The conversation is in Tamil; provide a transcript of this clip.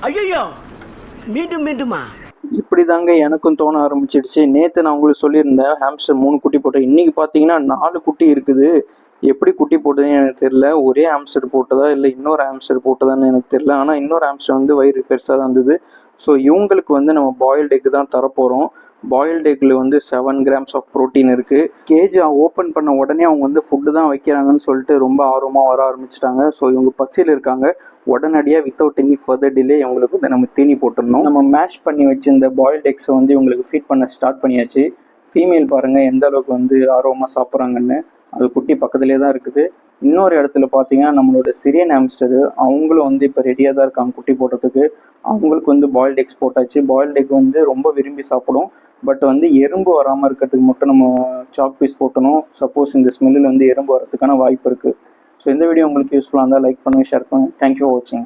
ஐயோ மீண்டும் மீண்டுமா? இப்படி தாங்க எனக்கும் தோண ஆரம்பிச்சிடுச்சு. நேற்று நான் உங்களுக்கு சொல்லியிருந்தேன் ஹாம்ஸ்டர் 3 குட்டி போட்டேன். இன்றைக்கி பார்த்தீங்கன்னா 4 குட்டி இருக்குது. எப்படி குட்டி போட்டதுன்னு எனக்கு தெரில. ஒரே ஹாம்ஸ்டர் போட்டதா இல்லை இன்னொரு ஹாம்ஸ்டர் போட்டதான்னு எனக்கு தெரில. ஆனால் இன்னொரு ஹாம்ஸ்டர் வந்து வயிறு பெருசாக தான் இருந்தது. ஸோ இவங்களுக்கு வந்து நம்ம பாயில்டு எக் தான் தரப்போகிறோம். பாயில்டு எக்கில் வந்து 7 grams ஆஃப் ப்ரோட்டீன் இருக்குது. கேஜ் ஓப்பன் பண்ண உடனே அவங்க வந்து ஃபுட்டு தான் வைக்கிறாங்கன்னு சொல்லிட்டு ரொம்ப ஆர்வமாக வர ஆரம்பிச்சிட்டாங்க. ஸோ இவங்க பசியில் இருக்காங்க. உடனடியாக வித்தவுட் எனி ஃபர்தர் டிலே இவங்களுக்கு வந்து நம்ம தீனி போட்டுடணும். நம்ம மேஷ் பண்ணி வச்சிருந்த பாயில்டு எக்ஸை வந்து இவங்களுக்கு ஃபீட் பண்ண ஸ்டார்ட் பண்ணியாச்சு. ஃபீமேல் பாருங்கள் எந்த அளவுக்கு வந்து ஆர்வமாக சாப்பிட்றாங்கன்னு. அது குட்டி பக்கத்துலேயே தான் இருக்குது. இன்னொரு இடத்துல பார்த்தீங்கன்னா நம்மளோட சிரியன் ஹாம்ஸ்டரு அவங்களும் வந்து இப்போ ரெடியாக தான் இருக்காங்க குட்டி போடுறதுக்கு. அவங்களுக்கு வந்து பாயில்டு எக்ஸ் போட்டாச்சு. பாயில்டு எக் வந்து ரொம்ப விரும்பி சாப்பிடும். பட் வந்து எறும்பு வராமல் இருக்கிறதுக்கு மட்டும் நம்ம சாக் பீஸ் போட்டணும். சப்போஸ் இந்த ஸ்மெல்லில் வந்து எறும்பு வரதுக்கான வாய்ப்பு இருக்குது. ஸோ இந்த வீடியோ உங்களுக்கு யூஸ்ஃபுல்லாக இருந்தால் லைக் பண்ணுங்கள், ஷேர் பண்ணுங்கள். தேங்க்யூ ஃபார் வாட்சிங்.